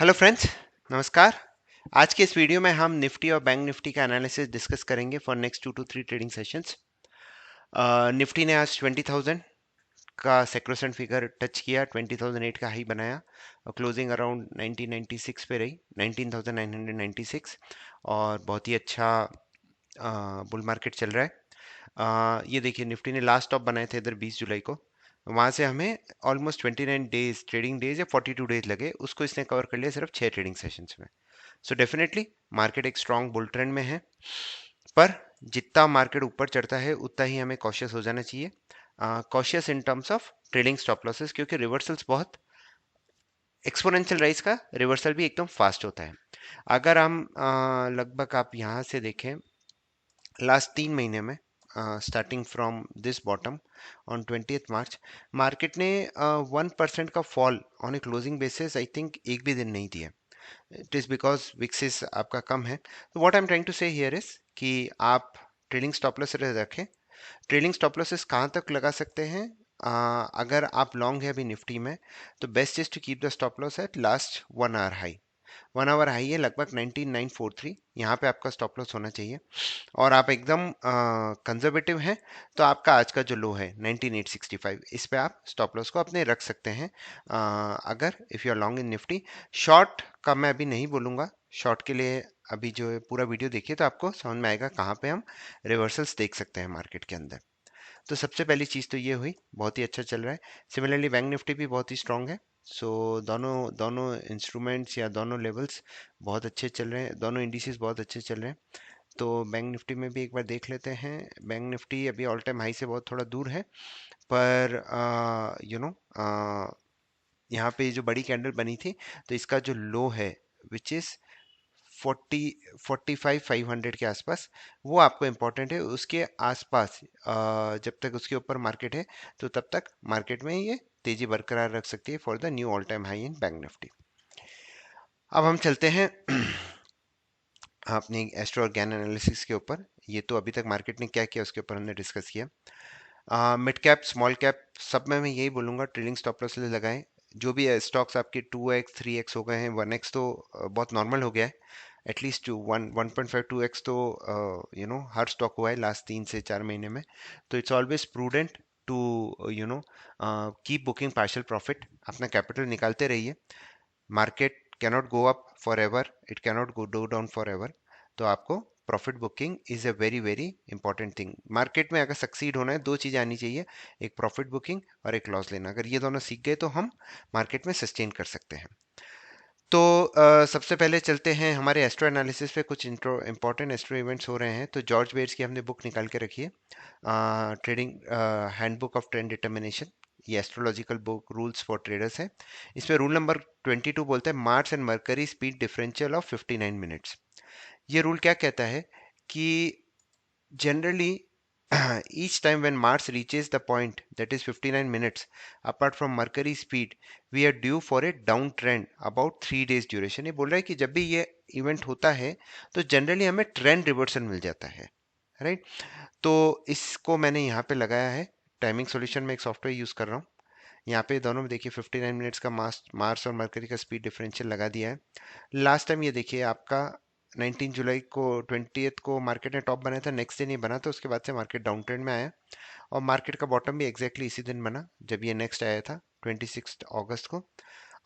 Hello friends, नमस्कार। आज के इस वीडियो में हम निफ्टी और बैंक निफ्टी का एनालिसिस डिस्कस करेंगे for next 2 to 3 trading sessions. Nifty ने आज 20,000 का सेक्रोसेंट फिगर टच किया, 20,008 का हाई बनाया और क्लोजिंग अराउंड 1996 पे रही, 19,996। और बहुत ही अच्छा बुल मार्केट चल रहा है। ये देखिए, निफ्टी ने लास्ट टॉप बनाए थे इधर 20 जुलाई को। वहां से हमें ऑलमोस्ट 29 डेज ट्रेडिंग डेज या 42 डेज लगे, उसको इसने कवर कर लिया सिर्फ 6 ट्रेडिंग सेशंस में। सो डेफिनेटली मार्केट एक स्ट्रांग बुल ट्रेंड में है, पर जितना मार्केट ऊपर चढ़ता है उतना ही हमें कॉशियस हो जाना चाहिए। Cautious in terms of trading stop losses, क्योंकि रिवर्सल्स बहुत एक्सपोनेंशियल राइज का रिवर्सल भी एकदम फास्ट होता है। अगर हम लगभग आप यहाँ से देखें लास्ट 3 महीने में, starting from this bottom on 20 March, market ने 1% का fall on A closing basis I think एक भी दिन नहीं दिया। इट इज बिकॉज विक्सिस आपका कम है। तो what I am trying to say here is कि आप ट्रेलिंग स्टॉप लॉस रखें। ट्रेलिंग स्टॉप लॉसेस कहाँ तक लगा सकते हैं? अगर आप लॉन्ग है अभी निफ्टी में, तो best is to keep the stop loss at last 1 hour high. 1 hour high है लगभग 19,943, यहाँ पे आपका स्टॉप लॉस होना चाहिए। और आप एकदम कंजर्वेटिव हैं तो आपका आज का जो लो है 19,865, इस पे आप स्टॉप लॉस को अपने रख सकते हैं। अगर if you are long in Nifty, short का मैं अभी नहीं बोलूँगा। शॉर्ट के लिए अभी जो है पूरा वीडियो देखिए तो आपको समझ में आएगा कहाँ पे हम रिवर्सल्स देख सकते हैं मार्केट के अंदर। तो सबसे पहली चीज़ तो ये हुई, बहुत ही अच्छा चल रहा है। सिमिलरली बैंक निफ्टी भी बहुत ही स्ट्रांग है। सो दोनों दोनों इंस्ट्रूमेंट्स या दोनों लेवल्स बहुत अच्छे चल रहे हैं, दोनों इंडिसेस बहुत अच्छे चल रहे हैं। तो बैंक निफ्टी में भी एक बार देख लेते हैं। बैंक निफ्टी अभी ऑल टाइम हाई से बहुत थोड़ा दूर है, पर यहाँ पे जो बड़ी कैंडल बनी थी, तो इसका जो लो है विच इज़ 45,500 के आसपास, वो आपको इम्पोर्टेंट है। उसके आसपास जब तक उसके ऊपर मार्केट है, तो तब तक मार्केट में ये तेजी बरकरार रख सकती है for the knew all time high in bank Nifty. अब हम चलते हैं अपनी एस्ट्रो और ज्ञान एनालिसिस के ऊपर। ये तो अभी तक मार्केट ने क्या किया उसके ऊपर हमने डिस्कस किया। मिड कैप स्मॉल कैप सब में मैं यही बोलूँगा, ट्रेलिंग स्टॉप लॉस लगाएं। जो भी स्टॉक्स आपके 2x 3x हो गए हैं, 1x तो बहुत नॉर्मल हो गया है। एटलीस्ट 1.5 2x तो हर स्टॉक हुआ है लास्ट 3 से 4 महीने में। तो it's always prudent to keep booking partial profit. अपना कैपिटल निकालते रहिए। Market cannot go up for ever, it cannot go down for ever. तो आपको profit booking is a very very important thing. Market में अगर सक्सीड होना है, दो चीज़ें आनी चाहिए, एक प्रॉफिट बुकिंग और एक लॉस लेना। अगर ये दोनों सीख गए तो हम मार्केट में सस्टेन कर सकते हैं। तो सबसे पहले चलते हैं हमारे एस्ट्रो एनालिसिस पे। कुछ इंपॉर्टेंट एस्ट्रो इवेंट्स हो रहे हैं, तो जॉर्ज बेयर्स की हमने बुक निकाल के रखी है, trading handbook of trend determination. ये astrological book rules for traders है। इसमें रूल नंबर 22 बोलता है Mars and Mercury speed differential of 59 minutes. ये रूल क्या कहता है कि generally each time when Mars reaches the point that is 59 minutes apart from Mercury speed, we are due for a downtrend about 3 days duration। ये बोल रहा है कि जब भी ये इवेंट होता है तो जनरली हमें ट्रेंड रिवर्सल मिल जाता है, राइट। तो इसको मैंने यहाँ पे लगाया है। टाइमिंग सॉल्यूशन में एक सॉफ्टवेयर यूज़ कर रहा हूँ। यहाँ पे दोनों में देखिए 59 मिनट्स का मार्स और मरकरी का स्पीड डिफरेंशियल लगा दिया है। लास्ट टाइम ये देखिए आपका 19 जुलाई को 20th को मार्केट ने टॉप बनाया था, नेक्स्ट दिन ये बना था, उसके बाद से मार्केट डाउन ट्रेंड में आया और मार्केट का बॉटम भी एग्जैक्टली इसी दिन बना जब ये नेक्स्ट आया था 26 अगस्त को।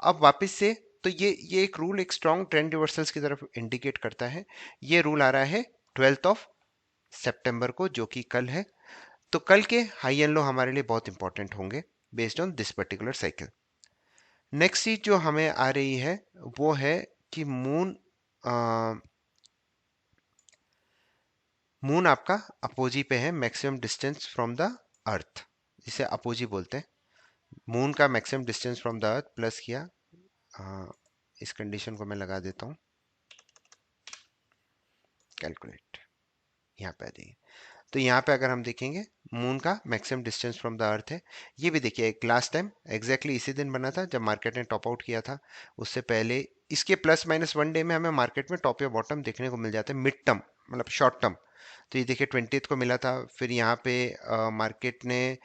अब वापस से, तो ये एक रूल एक स्ट्रॉन्ग ट्रेंड रिवर्सल्स की तरफ इंडिकेट करता है। ये रूल आ रहा है 12 सितंबर को, जो कि कल है। तो कल के हाई एंड लो हमारे लिए बहुत इंपॉर्टेंट होंगे based on this particular cycle. Next चीज जो हमें आ रही है वो है कि मून आपका अपोजी पे है, maximum distance from the earth, जिसे अपोजी बोलते हैं। मून का maximum distance from the earth plus किया, इस कंडीशन को मैं लगा देता हूँ, कैलकुलेट, यहाँ पे आ जाइए। तो यहाँ पे अगर हम देखेंगे मून का maximum distance from the earth है। ये भी देखिए एक लास्ट टाइम एग्जैक्टली इसी दिन बना था जब मार्केट ने टॉप आउट किया था। उससे पहले इसके +- 1 डे में हमें मार्केट में टॉप या बॉटम देखने को मिल जाता है, मिड टर्म मतलब शॉर्ट टर्म। तो ये देखिए 20th को मिला था, फिर यहाँ पे मार्केट ने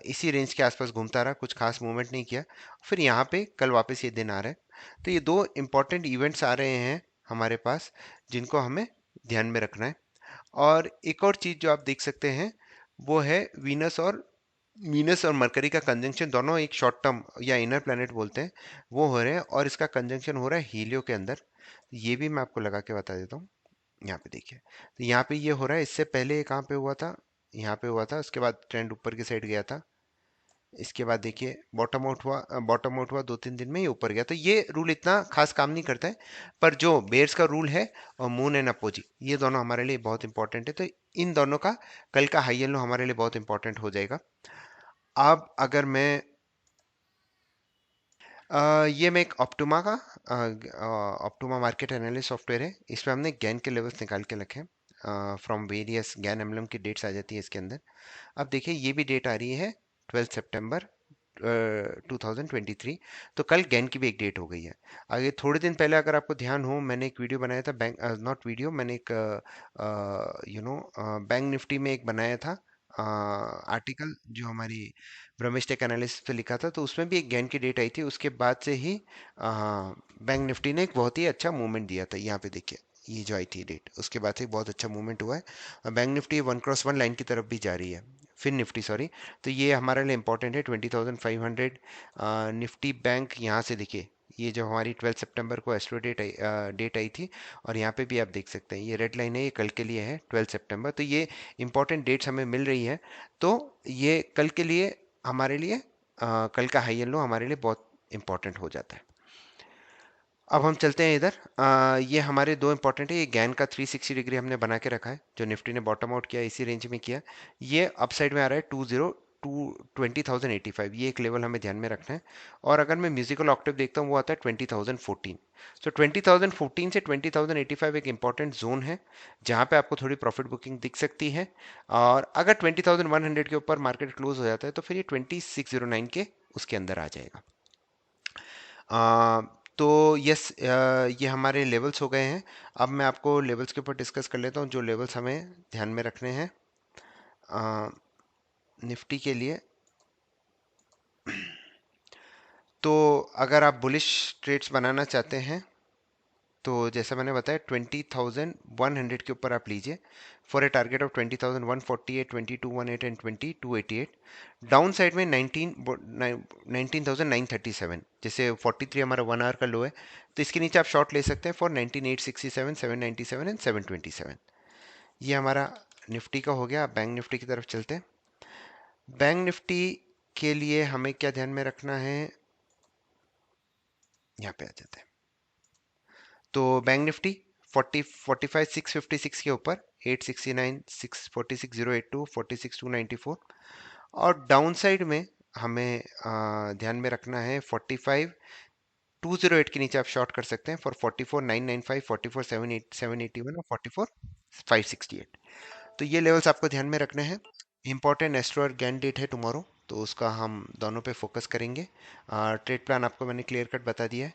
इसी रेंज के आसपास घूमता रहा, कुछ खास मूवमेंट नहीं किया। फिर यहाँ पे कल वापस ये दिन आ रहा है, तो ये दो इंपॉर्टेंट इवेंट्स आ रहे हैं हमारे पास, जिनको हमें ध्यान में रखना है। और एक और चीज जो आप देख सकते हैं वो है वीनस और मरकरी का कंजंक्शन, दोनों एक शॉर्ट टर्म या इनर प्लैनेट बोलते हैं, वो हो रहे हैं, और इसका कंजंक्शन हो रहा है हीलियो के अंदर। ये भी मैं आपको लगा के बता देता हूँ। यहाँ पे देखिए, तो यहाँ पे ये हो रहा है, इससे पहले ये कहाँ पे हुआ था, यहाँ पे हुआ था, उसके बाद ट्रेंड ऊपर की साइड गया था, इसके बाद देखिए बॉटम आउट हुआ 2-3 दिन में ये ऊपर गया। तो ये रूल इतना खास काम नहीं करता है, पर जो बेयर्स का रूल है और मून एंड अपोजी, ये दोनों हमारे लिए बहुत इंपॉर्टेंट है। तो इन दोनों का कल का हाई एंड लो हमारे लिए बहुत इंपॉर्टेंट हो जाएगा। अब अगर मैं ये मैं एक ऑप्टुमा मार्केट एनालिस्ट सॉफ्टवेयर है, इसमें हमने गैन के लेवल्स निकाल के रखे हैं फ्रॉम वेरियस गैन एम्बलम की डेट्स आ जाती है इसके अंदर। अब देखिए ये भी डेट आ रही है 12 सितंबर 2023। तो कल गैन की भी एक डेट हो गई है। आगे थोड़े दिन पहले अगर आपको ध्यान हो, मैंने एक वीडियो बनाया था, बैंक नॉट वीडियो, मैंने एक बैंक निफ्टी में एक बनाया था आर्टिकल, जो हमारी ब्रह्मेश टेक एनालिस्ट पे लिखा था, तो उसमें भी एक गैन की डेट आई थी। उसके बाद से ही बैंक निफ्टी ने एक बहुत ही अच्छा मूवमेंट दिया था। यहाँ पे देखिए ये जो आई थी डेट, उसके बाद से एक बहुत अच्छा मूवमेंट हुआ है, और बैंक निफ्टी 1x1 लाइन की तरफ भी जा रही है, फिर निफ्टी सॉरी। तो ये हमारे लिए इंपॉर्टेंट है 20,500। निफ्टी बैंक यहाँ से देखिए, ये जो हमारी 12 सितंबर को एस्ट्रो डेट आई थी, और यहाँ पे भी आप देख सकते हैं ये रेड लाइन है, ये कल के लिए है 12 सितंबर। तो ये इंपॉर्टेंट डेट्स हमें मिल रही है। तो ये कल के लिए हमारे लिए कल का हाई एंड लो हमारे लिए बहुत इंपॉर्टेंट हो जाता है। अब हम चलते हैं इधर, ये हमारे दो इंपॉर्टेंट है। ये गैन का 360 डिग्री हमने बना के रखा है, जो निफ्टी ने बॉटम आउट किया इसी रेंज में किया। ये अपसाइड में आ रहा है 20,085, ये एक लेवल हमें ध्यान में रखना है। और अगर मैं म्यूजिकल ऑक्टेव देखता हूँ, वो आता है 20,014। सो 20,014 से 20,085 एक इंपॉर्टेंट जोन है, जहाँ पे आपको थोड़ी प्रॉफिट बुकिंग दिख सकती है। और अगर 20,100 के ऊपर मार्केट क्लोज हो जाता है, तो फिर ये 2609 के उसके अंदर आ जाएगा। तो यस, ये हमारे लेवल्स हो गए हैं। अब मैं आपको लेवल्स के ऊपर डिस्कस कर लेता हूँ, जो लेवल्स हमें ध्यान में रखने हैं निफ्टी के लिए। तो अगर आप बुलिश ट्रेड्स बनाना चाहते हैं, तो जैसा मैंने बताया 20,100 के ऊपर आप लीजिए, for a target of 20,148, 2218 and 2288। Down side में 19,937, जैसे 43 हमारा 1 आवर का लो है, तो इसके नीचे आप शॉर्ट ले सकते हैं फॉर 19,867, 797 एंड 727। ये हमारा निफ्टी का हो गया। अब बैंक निफ्टी की तरफ चलते हैं। बैंक निफ्टी के लिए हमें क्या ध्यान में रखना है, यहाँ पे आ जाते हैं। तो बैंक निफ्टी 45,656 के ऊपर, 869, 646,082, 46,294। और डाउन साइड में हमें ध्यान में रखना है 45,208 के नीचे आप शॉर्ट कर सकते हैं फॉर 44,995, 44,781 और 44,568। तो ये लेवल्स आपको ध्यान में रखने हैं। इंपॉर्टेंट एस्ट्रो और गैन डेट है टुमारो, तो उसका हम दोनों पे फोकस करेंगे। ट्रेड प्लान आपको मैंने क्लियर कट बता दिया है,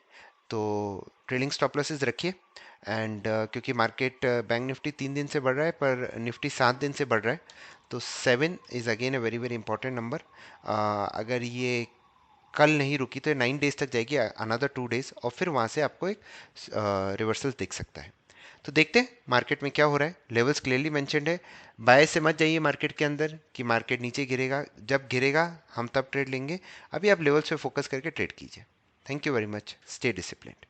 तो ट्रेलिंग स्टॉप लॉसेस रखिए। एंड क्योंकि मार्केट बैंक निफ्टी 3 दिन से बढ़ रहा है, पर निफ्टी 7 दिन से बढ़ रहा है, तो 7 is again a very very important number. अगर ये कल नहीं रुकी तो 9 डेज तक जाएगी, अनदर 2 डेज, और फिर वहाँ से आपको एक रिवर्सल दिख सकता है। तो देखते हैं मार्केट में क्या हो रहा है। लेवल्स क्लियरली मेंशन्ड है। बाय से मत जाइए मार्केट के अंदर कि मार्केट नीचे गिरेगा, जब गिरेगा हम तब ट्रेड लेंगे। अभी आप लेवल्स पे फोकस करके ट्रेड कीजिए। Thank you very much, stay disciplined.